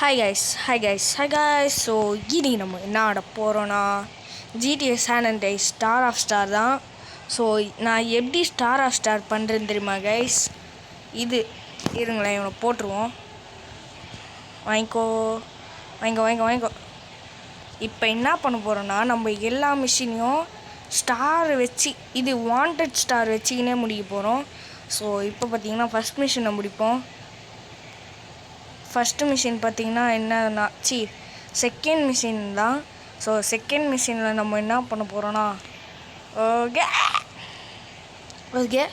Hi guys. So இனி நம்ம என்ன ஆட போகிறோன்னா GTA San Andreas star of star தான். ஸோ நான் எப்படி ஸ்டார் ஆஃப் ஸ்டார் பண்ணுறேன்னு தெரியுமா கைஸ்? இது இருங்களேன், இவனை போட்டுருவோம். வாங்கிக்கோ. இப்போ என்ன பண்ண போகிறோன்னா, நம்ம எல்லா மிஷினையும் ஸ்டார் வச்சு, இது வாண்டட் ஸ்டார் வச்சுக்கினே முடிக்க போகிறோம். ஸோ இப்போ பார்த்தீங்கன்னா ஃபஸ்ட் மிஷினை முடிப்போம். ஃபஸ்ட்டு மிஷின் பார்த்திங்கன்னா என்னன்னா செகண்ட் மிஷின் தான். ஸோ செகண்ட் மிஷினில் நம்ம என்ன பண்ண போகிறோன்னா, ஓகே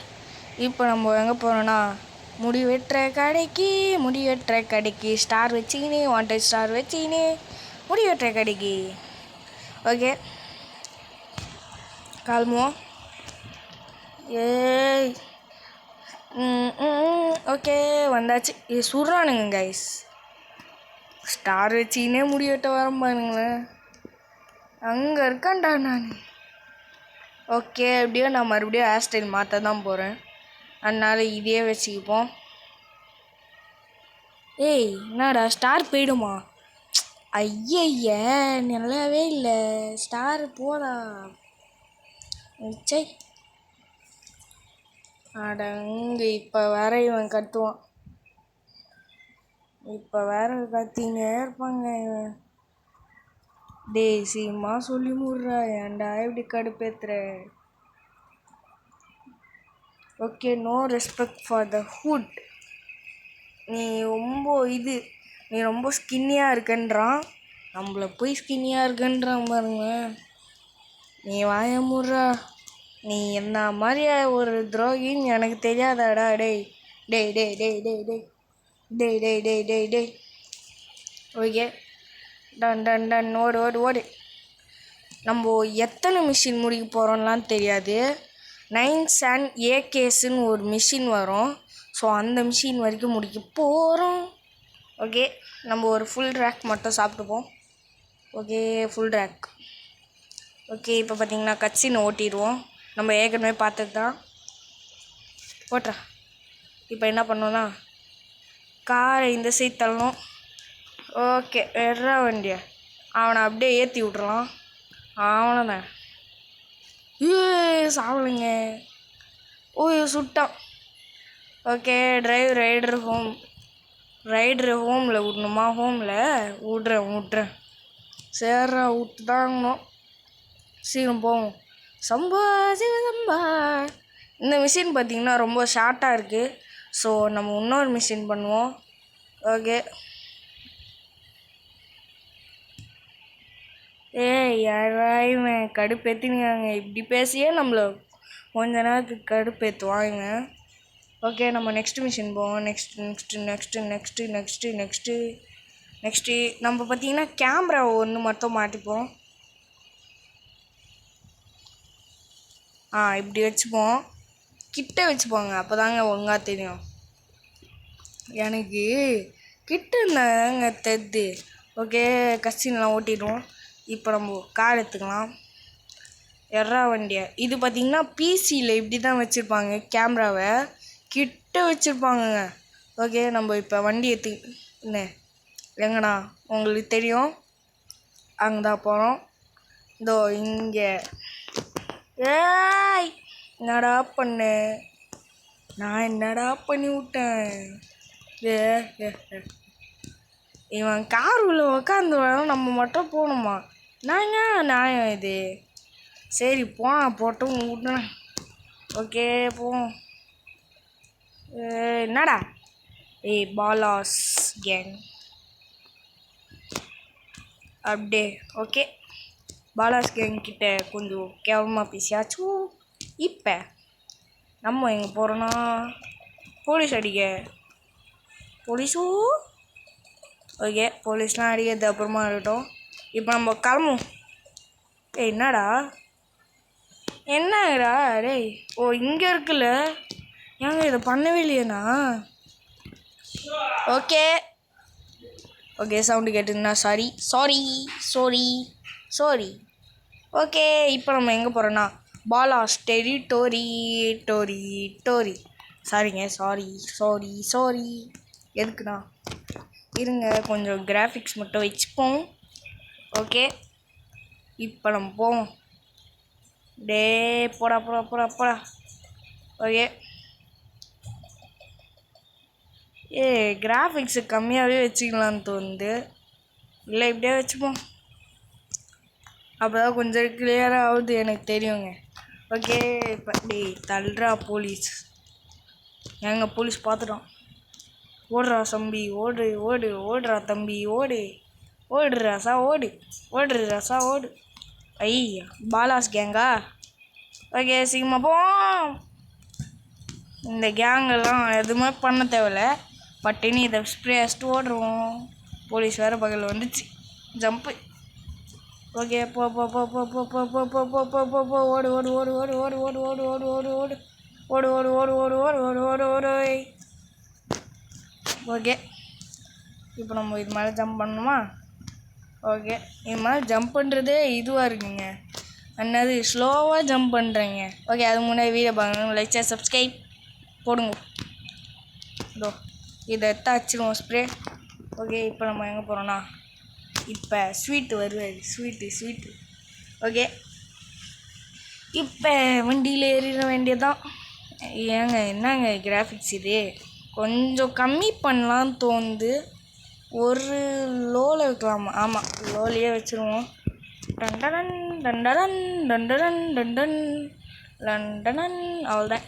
இப்போ நம்ம எங்கே போகிறோன்னா, முடி வெட்டுற கடைக்கு ஸ்டார் வச்சிக்கினே, வாண்டட் ஸ்டார் வச்சிக்கினே முடி வெட்டுற கடைக்கு. ஓகே கிளம்புவோம். ஏய் ஓகே வந்தாச்சு. இது சுடுறானுங்க கைஸ், ஸ்டார் வச்சின்னே முடிவெட்ட வரம்பானுங்களேன். அங்கே இருக்கான்டா நான். ஓகே எப்படியோ நான் மறுபடியும் ஹேர் ஸ்டைல் மாற்ற தான் போகிறேன், அதனால் இதே வச்சுக்கிப்போம். ஏய் என்னடா ஸ்டார் போயிடுமா? ஐய நல்லாவே இல்லை, ஸ்டார் போதா சை அடங்கு. இப்போ வேற இவன் கத்துவான், இப்போ வேற கத்தினே இருப்பாங்க இவன். டேய் சீமா சொல்லி முடுறா, ஏன்டா இப்படி கடுப்பேத்துற? Okay no respect for the hood. நீ ரொம்ப ஸ்கின்னியாக இருக்கன்றான், நம்மளை போய் ஸ்கின்னியாக இருக்கன்றான் பாருங்க. நீ வாய முடுறா, நீ என்ன மாதிரியா ஒரு துரோகின்னு எனக்கு தெரியாதாடா? டேய் டேய் டேய் டேய் டேய் டேய் டேய் டேய் டேய் டேய் டேய் ஓகே டன் ஓடு. நம்ம எத்தனை மிஷின் முடிக்க போகிறோம்லாம் தெரியாது. 9 San AKSன்னு ஒரு மிஷின் வரும். ஸோ அந்த மிஷின் வரைக்கும் முடிக்க போகிறோம். ஓகே நம்ம ஒரு ஃபுல் ரேக் மட்டும் சாப்பிட்டுப்போம். Okay full rack. ஓகே இப்போ பார்த்தீங்கன்னா கட்சின்னு ஓட்டிடுவோம். நம்ம ஏற்கனவே பார்த்தது தான். ஓட்டுறா. இப்போ என்ன பண்ணோன்னா, காரை இந்த சைடு தள்ளணும். ஓகே எறா வண்டியை அவனை அப்படியே ஏற்றி விட்றலாம். அவனை சாவலைங்க. சுட்டான். ஓகே ரைடர் ஹோமில் விடணுமா? விட்றேன். சேர்றா விட்டு தாங்கணும். சீக்கிரம் போவோம். சம்பா. இந்த மிஷின் பார்த்திங்கன்னா ரொம்ப ஷார்ட்டாக இருக்குது. ஸோ நம்ம இன்னொரு மிஷின் பண்ணுவோம். ஓகே யாராயிவன் கடுப்பேற்றினாங்க, இப்படி பேசியே நம்மளை கொஞ்ச நேரத்துக்கு கடுப்பேற்றுவாங்க. ஓகே நம்ம நெக்ஸ்ட் மிஷின் போவோம். நெக்ஸ்ட்டு நம்ம பார்த்திங்கன்னா கேமரா ஒன்று மட்டும் மாட்டிப்போம். இப்படி வச்சுப்போம், கிட்ட வச்சுப்போங்க, அப்போ தாங்க ஒழுங்காக தெரியும். எனக்கு கிட்ட இருந்தாங்க தெரியுது. ஓகே கசின்லாம் ஓட்டிடுவோம். இப்போ நம்ம கார் எடுத்துக்கலாம். எறா வண்டியை இது பார்த்திங்கன்னா பிசியில் இப்படி தான் வச்சுருப்பாங்க, கேமராவை கிட்ட வச்சுருப்பாங்கங்க. ஓகே நம்ம இப்போ வண்டி என்ன எங்கண்ணா உங்களுக்கு தெரியும், அங்கே தான் போகிறோம். இதோ இங்கே. ஏய் என்னடா பண்ணு, நான் என்னடா பண்ணி விட்டேன்? இவன் கார் உள்ள உக்காந்து நம்ம மட்டும் போகணுமா? நியாயம் இது. சரி போட்டும் விட்டுனேன். ஓகே போவோம். என்னடா பாலாஸ் கேங் அப்படியே. ஓகே பாலாஸ் கேங் கிட்ட கொஞ்சம் கேவலமாக பேசியாச்சும். இப்போ நம்ம எங்கே போகிறோன்னா, போலீஸ் அடிக்க. ஓகே போலீஸ்லாம் அடிக்கிறது அப்புறமா இருக்கட்டும். இப்போ நம்ம கிளம்பும். என்னடா டேய் இங்கே இருக்குல்ல, ஏங்க இதை பண்ணவே இல்லையண்ணா? ஓகே சவுண்டு கேட்டுங்கன்னா சாரி. ஓகே இப்போ நம்ம எங்கே போகிறோன்னா, பாலாஸ் டோரி. சாரிங்க சாரி. எதுக்குண்ணா இருங்க கொஞ்சம் கிராஃபிக்ஸ் மட்டும் வச்சுப்போம். ஓகே இப்போ நம்ம போவோம். டே போடா போடா போடா போடா. ஓகே கிராஃபிக்ஸு கம்மியாகவே வச்சுக்கலான்னு தோணுது. இல்லை இப்படியே வச்சுப்போம், அப்போ தான் கொஞ்சம் கிளியராக ஆகுது எனக்கு தெரியுங்க. ஓகே இப்போ தள்ளுறா போலீஸ். எங்க போலீஸ் பார்த்துட்டோம். ஓடுறா தம்பி ஓடு ஓடு, ஓடுறா தம்பி ஓடு, ஓடு ராசா ஓடு, ஓடு ராசா ஓடு. ஐயா பாலாஸ் கேங்கா? ஓகே சீக்கிரமாக போவோம். இந்த கேங்கெல்லாம் எதுவுமே பண்ண தேவையில்ல, பட் இனி இதை ஸ்ப்ரே அடிச்சுட்டு ஓடுறோம். போலீஸ் வேறு பகலில் வந்துச்சு. ஜம்ப்பு. ஓகே போ போ போ போ போ போ போ போ போ போ போ போ ஓடு ஓடு ஓடு ஓடு ஓடு ஓடு ஓடு ஓடு ஓடு ஓடு ஓடு ஓடு ஓடு ஓடு ஓடு ஓடு ஓடு ஓடு. ஓகே இப்போ நம்ம இது மேலே ஜம்ப் பண்ணணுமா? ஓகே இது மேலே ஜம்ப் பண்ணுறதே இதுவாக இருக்குங்க, என்னது ஸ்லோவாக ஜம்ப் பண்ணுறேங்க. ஓகே அது முன்னாடி வீடியோ பார்க்கணும், லைக் ஷேர் சப்ஸ்கிரைப் போடுங்க. இதோ இதை எடுத்து வச்சிருவோம் ஸ்ப்ரே. ஓகே இப்போ நம்ம எங்கே போகிறோன்னா, இப்போ ஸ்வீட்டு வருவார். ஸ்வீட்டு. ஓகே இப்போ வண்டியில் ஏறிட வேண்டியதான். ஏங்க என்னங்க கிராஃபிக்ஸ் இது கொஞ்சம் கம்மி பண்ணலான்னு தோணுது. ஒரு லோவில் வைக்கலாமா? ஆமாம் லோலையே வச்சுருவோம். டண்டடன் டண்டடன் டண்டடன் டண்டன் லண்டடன். அவ்வளோதான்.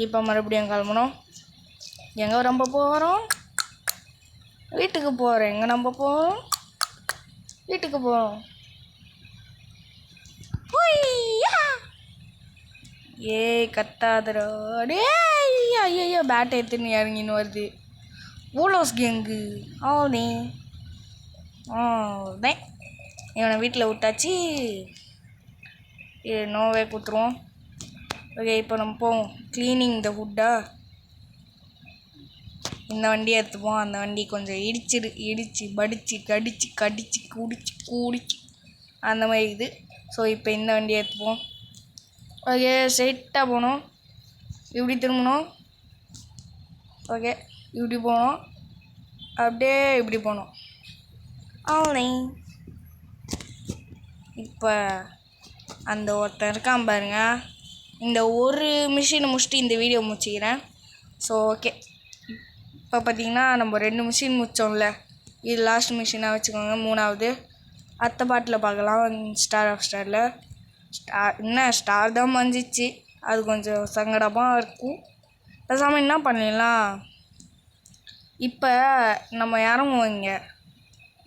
இப்போ மறுபடியும் கிளம்பணும். எங்கே ரொம்ப போகிறோம்? வீட்டுக்கு போகிறோம். எங்கே நம்ம போகிறோம்? வீட்டுக்கு போகிறோம். கத்தாதரா டே. ஐயோ பேட்டை எடுத்துன்னு இறங்கின்னு வருது போலோஸ் கேங்கு. ஆனே இவனை வீட்டில் விட்டாச்சு. நோவே கொடுத்துருவோம். ஓகே இப்போ நம்ம போவோம். க்ளீனிங் த ஹுட்டா. இந்த வண்டியை எடுத்துப்போம். அந்த வண்டி கொஞ்சம் இடிச்சு படிச்சு கடிச்சு கூடிச்சு அந்த மாதிரி இது. ஸோ இப்போ இந்த வண்டியை எடுத்துப்போம். ஓகே ஸ்ட்ரெயிட்டாக போகணும், இப்படி திரும்பணும். ஓகே இப்படி போகணும், அப்படியே இப்படி போகணும். ஆன்லைன் இப்போ அந்த ஒருத்தன் இருக்கான் பாருங்க. இந்த ஒரு மிஷினை முடிச்சுட்டு இந்த வீடியோ முடிச்சுக்கிறேன். ஸோ ஓகே இப்போ பார்த்தீங்கன்னா நம்ம 2 மிஷின் முடித்தோம்ல, இது லாஸ்ட் மிஷினாக வச்சுக்கோங்க. 3வது அடுத்த பாட்டில் பார்க்கலாம். ஸ்டார் ஆஃப் ஸ்டாரில் என்ன ஸ்டார் தான் மஞ்சிச்சு, அது கொஞ்சம் சங்கடமாக இருக்கும். பேசாமல் என்ன பண்ணிடலாம், இப்போ நம்ம இறங்குவோம்.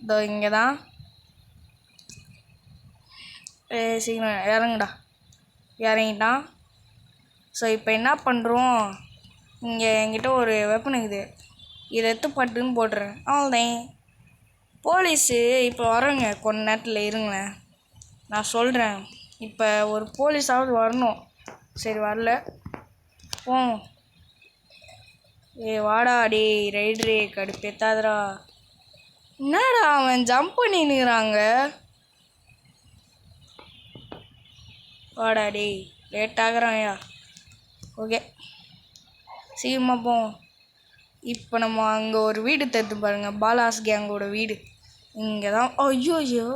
இதோ இங்கே தான். சீக்கிரம் இறங்குடா. இறங்கிட்டான். ஸோ இப்போ என்ன பண்ணுறோம், இங்கே என்கிட்ட ஒரு வெப்பன் இருக்குது, இதை எடுத்து பட்டுன்னு போட்டுறேன். அவ்வளோதான். போலீஸு இப்போ வரோங்க, கொஞ்ச நேரத்தில் இருங்களேன் நான் சொல்கிறேன். இப்போ ஒரு போலீஸாவது வரணும். சரி வரல, போம். வாடா டே ரைடரே, கடுப்பேத்தாதரா. என்னடா அவன் ஜம்ப் பண்ணினுறாங்க. வாடா டே, லேட் ஆகுறான்யா. ஓகே சீக்கிரமாக போவோம். இப்போ நம்ம அங்கே ஒரு வீடு தெரிஞ்சு பாருங்கள், பாலாஸ் கேங்கோட வீடு இங்கே தான். ஐயோ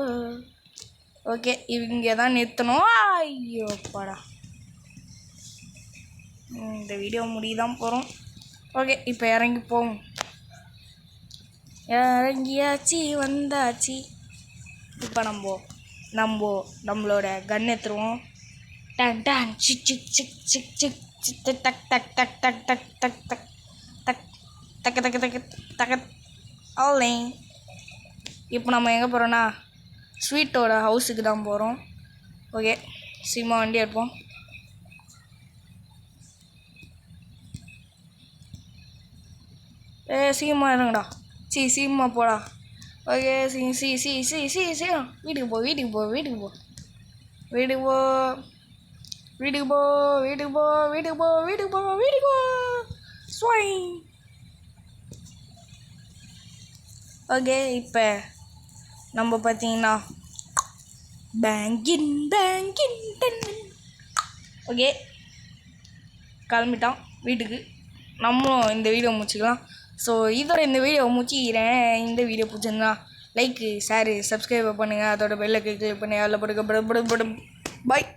ஓகே இங்கே தான் நிறுத்தணும். ஐயோ பாடா, இந்த வீடியோ முடிதான் போகிறோம். ஓகே இப்போ இறங்கி போவோம். இறங்கியாச்சு வந்தாச்சு. இப்போ நம்மளோட கன் எடுத்துருவோம். டன் டன் சிக் சிக் சிக் சிக் சிக் சிக் டக் டக் டக் டக் டக் டக் டக் டக் டக்கு டக்கு டக்கு டக்கு ஆன்லைன். இப்போ நம்ம எங்கே போகிறோன்னா ஸ்வீட்டோட ஹவுஸுக்கு தான் போகிறோம். ஓகே சீமா வண்டி எடுப்போம். சீமா இருங்கடா. சீமா போடா. ஓகே சீக்கிரம் வீட்டுக்கு போ வீட்டுக்கு போ வீட்டுக்கு போ வீட்டுக்கு போ வீட்டுக்கு போ வீட்டுக்கு போ வீட்டுக்கு போ வீட்டுக்கு போ வீட்டுக்கு போ ஸ்வாய். ஓகே இப்போ நம்ம பார்த்தீங்கன்னா பேங்கின் ஓகே கிளம்பிட்டான் வீட்டுக்கு. நம்மளும் இந்த வீடியோ முடிச்சுக்கலாம். ஸோ இதோட இந்த வீடியோ முடிச்சிக்கிறேன். இந்த வீடியோ பிடிச்சிருந்தா லைக்கு ஷேரு சப்ஸ்கிரைப் பண்ணுங்கள். அதோட பெல்லை கிளிக் பண்ணி அதில் போட்டு பாய்.